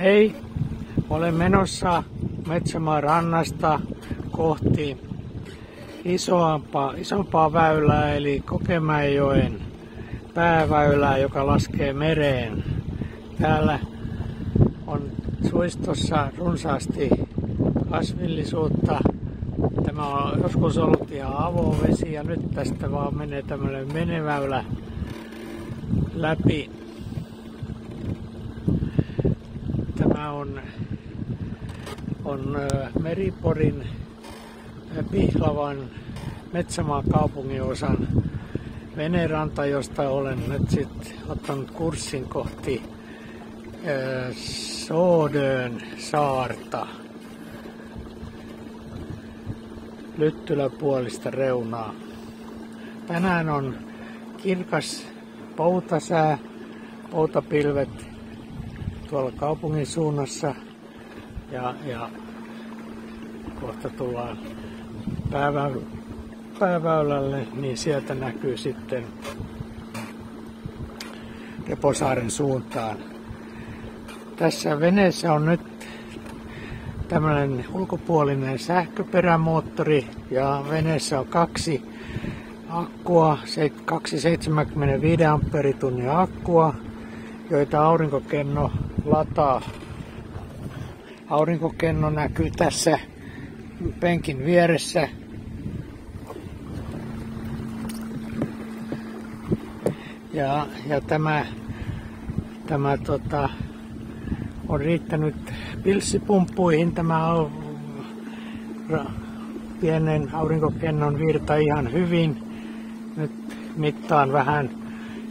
Hei, olen menossa Metsämaan rannasta kohti isompaa väylää eli Kokemäenjoen pääväylää, joka laskee mereen. Täällä on suistossa runsaasti kasvillisuutta. Tämä on joskus ollut ihan avovesi ja nyt tästä vaan menee tämmöinen meneväylä läpi. Tämä on Meriporin Pihlavan Metsämaan kaupunginosan veneranta, josta olen nyt sitten ottanut kurssin kohti Soodön saarta, Lyttyläpuolista reunaa. Tänään on kirkas poutasää, poutapilvet tuolla kaupungin suunnassa ja kohta tullaan pääväylälle, niin sieltä näkyy sitten Reposaaren suuntaan. Tässä veneessä on nyt tämmöinen ulkopuolinen sähköperämoottori ja veneessä on kaksi akkua, 275 amperitunnin akkua, joita aurinkokenno lataa. Aurinkokenno näkyy tässä penkin vieressä. Ja tämä on riittänyt pilssipumppuihin. Tämä on pienen aurinkokennon virta ihan hyvin. Nyt mittaan vähän,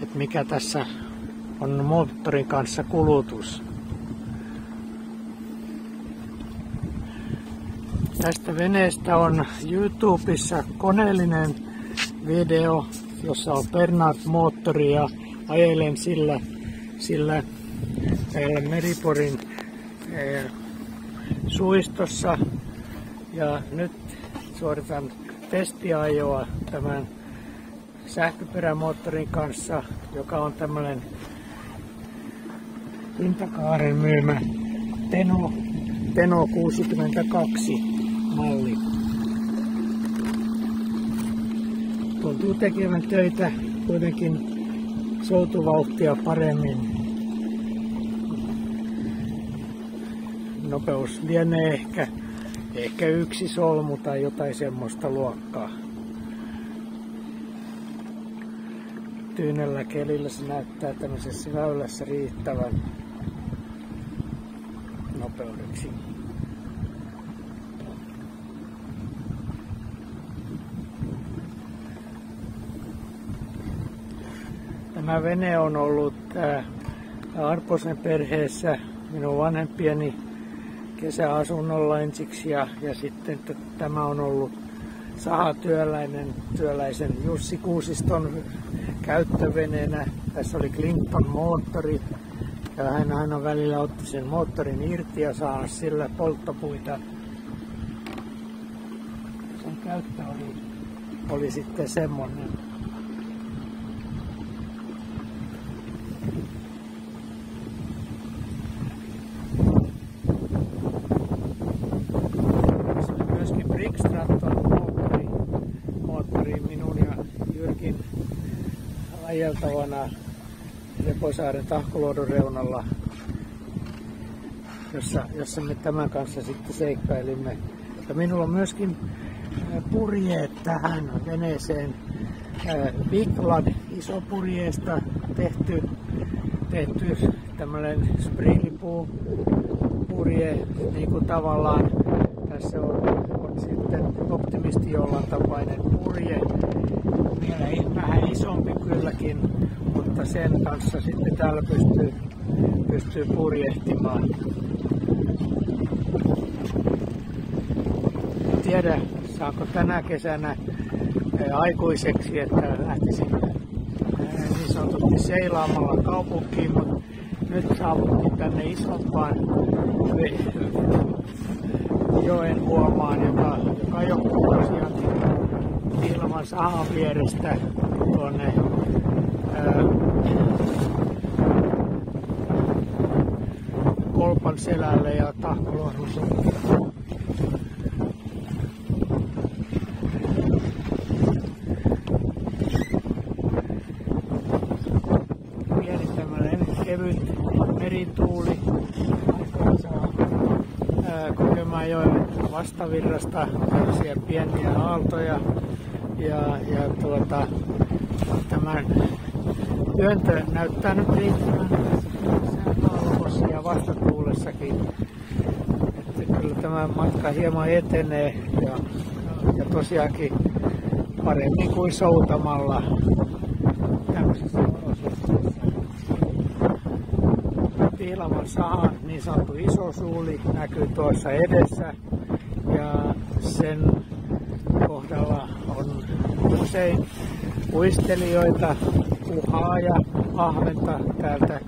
että mikä tässä on moottorin kanssa kulutus. Tästä veneestä on YouTubessa koneellinen video, jossa on Bernard-moottori ja ajelen sillä Meriporin suistossa. Ja nyt suoritan testiajoa tämän sähköperämoottorin kanssa, joka on tämmöinen Hintakaaren myymä Teno 62 malli. Tuntuu tekevän töitä kuitenkin soutuvauhtia paremmin. Nopeus lienee ehkä 1 solmu tai jotain semmoista luokkaa. Tyynellä kelillä se näyttää tämmöisessä väylässä riittävän nopeudeksi. Tämä vene on ollut Arposen perheessä minun vanhempieni kesäasunnolla ensiksi ja sitten tämä on ollut sahatyöläisen Jussi Kuusiston käyttöveneenä. Tässä oli Clinton moottori ja hän aina välillä otti sen moottorin irti ja saa sillä polttopuita. Sen käyttö oli sitten semmoinen. Moottori minun ja Jyrkin ajeltavana Reposaaren Tahkoluodon reunalla, jossa me tämän kanssa sitten seikkailimme. Ja minulla on myöskin purjeet tähän veneeseen. Big Lad isopurjeesta tehty tämmöinen sprilipuu-purje, niin kuin tavallaan tässä on sitten optimistijollan tapainen purje, vielä vähän isompi kylläkin, mutta sen kanssa sitten täällä pystyy purjehtimaan. En tiedä, saako tänä kesänä aikuiseksi, että lähtisin niin sanotusti seilaamalla kaupunkiin, mutta nyt saavuttiin tänne isompaan joen huomaan, joka johtuu tosiaan Pihlavan sahan vierestä tuonne Kaupan selälle ja Tahkoluodon suuntaan. Pieni tämmönen kevyt merituuli. Kokemäenjoen vastavirrasta tällaisia pieniä aaltoja ja tämän työntö näyttää nyt riittävän tässä ja vastatuulessakin. Että kyllä tämä matka hieman etenee ja tosiaankin paremmin kuin soutamalla tämmöisessä olosuhteessa. Pihlavan sahan niin sanottu iso suuli näkyy tuossa edessä ja sen kohdalla on usein uistelijoita, kuhaa ja ahventa täältä.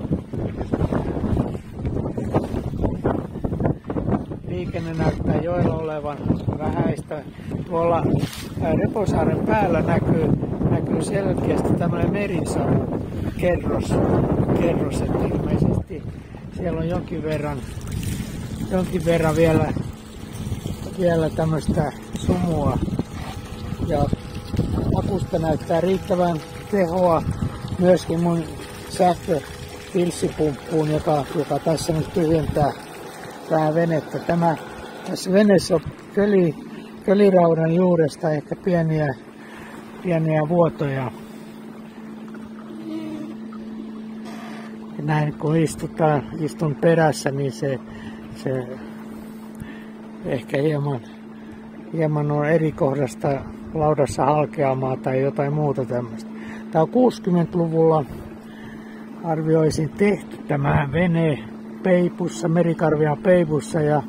Liikenne näyttää joella olevan vähäistä. Tuolla Reposaaren päällä näkyy selkeästi tämmöinen merisavu kerros, että ilmeisesti siellä on jonkin verran vielä tämmöistä sumua ja akusta näyttää riittävän tehoa myöskin mun sähköpilssipumppuun, joka tässä nyt tyhjentää vähän venettä. Tässä veneessä on köliraudan juuresta ehkä pieniä vuotoja. Ja näin kun istun perässä, niin se ehkä hieman on eri kohdasta laudassa halkeamaa tai jotain muuta tämmöistä. Tämä on 60-luvulla arvioisin tehty tämä vene peipussa, Merikarvian peipussa ja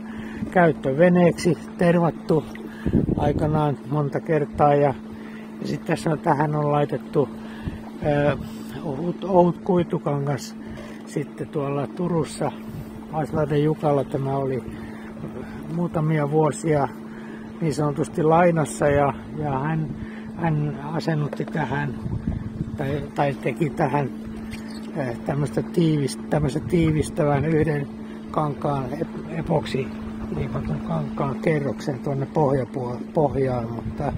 käyttöveneeksi tervattu aikanaan monta kertaa ja sitten tähän on laitettu ohut kuitukangas. Sitten tuolla Turussa Aislahden Jukalla tämä oli muutamia vuosia niin sanotusti lainassa ja hän asennutti tähän tai teki tähän tämmöistä tiivistävän yhden kankaan epoksi liipatun kankaan kerroksen tuonne pohjaan, mutta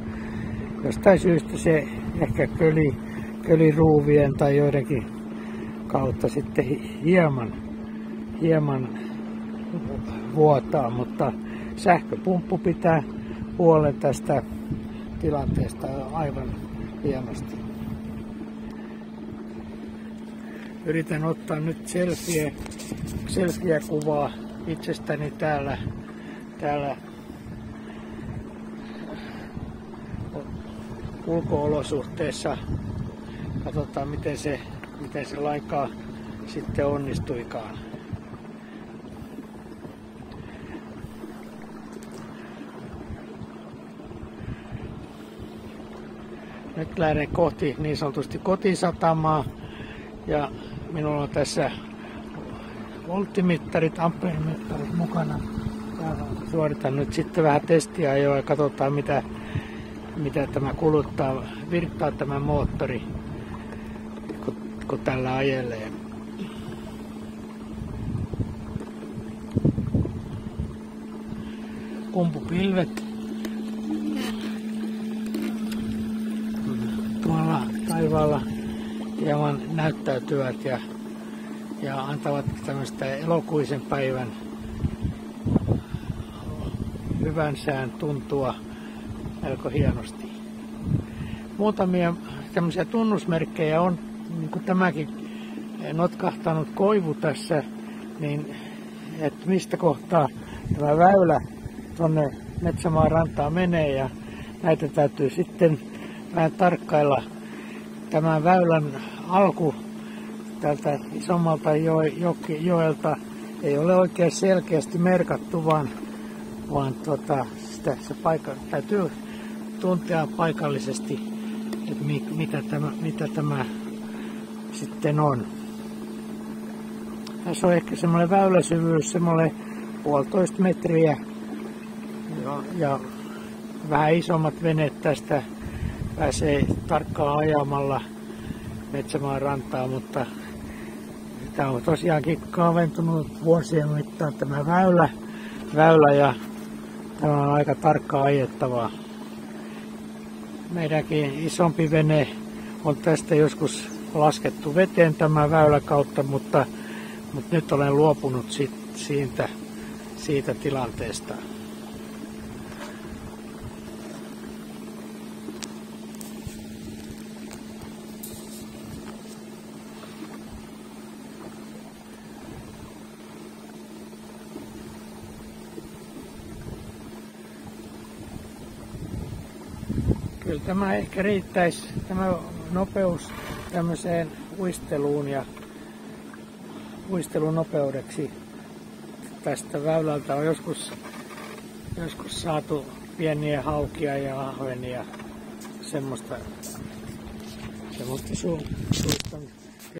jostain syystä se ehkä köliruuvien tai joidenkin kautta sitten hieman vuotaa, mutta sähköpumppu pitää huolen tästä tilanteesta aivan hienosti. Yritän ottaa nyt selfie-kuvaa itsestäni täällä ulko-olosuhteessa. Katsotaan miten se laikaa sitten onnistuikaan. Nyt lähden kohti niin sanotusti kotisatamaa ja minulla on tässä volttimittarit, amperimittarit mukana. Suoritan nyt sitten vähän testiajoa ja katsotaan mitä tämä virtaa tämä moottori, kun tällä ajelee. Kumpupilvet tuolla taivaalla hieman näyttäytyvät ja antavat tämmöistä elokuisen päivän hyvän sään tuntua melko hienosti. Muutamia tämmöisiä tunnusmerkkejä on, niin kuin tämäkin notkahtanut koivu tässä, niin että mistä kohtaa tämä väylä tuonne Metsämaan rantaan menee ja näitä täytyy sitten vähän tarkkailla. Tämän väylän alku tältä isommalta joelta ei ole oikein selkeästi merkattu, vaan se täytyy tuntea paikallisesti, että mitä tämä sitten on. Tässä on ehkä semmoinen väyläsyvyys, semmoinen 1,5 metriä ja vähän isommat veneet tästä pääsee tarkkaan ajamalla Metsämaan rantaa, mutta Tämä on tosiaankin kaventunut vuosien mittaan tämä väylä ja tämä on aika tarkkaan ajettavaa. Meidänkin isompi vene on tästä joskus laskettu veteen tämän väylän kautta, mutta nyt olen luopunut siitä tilanteesta. Kyllä tämä ehkä riittäisi tämä nopeus tämmöiseen uisteluun ja uistelunopeudeksi. Tästä väylältä on joskus saatu pieniä haukia ja ahvenia, semmoista suittamista.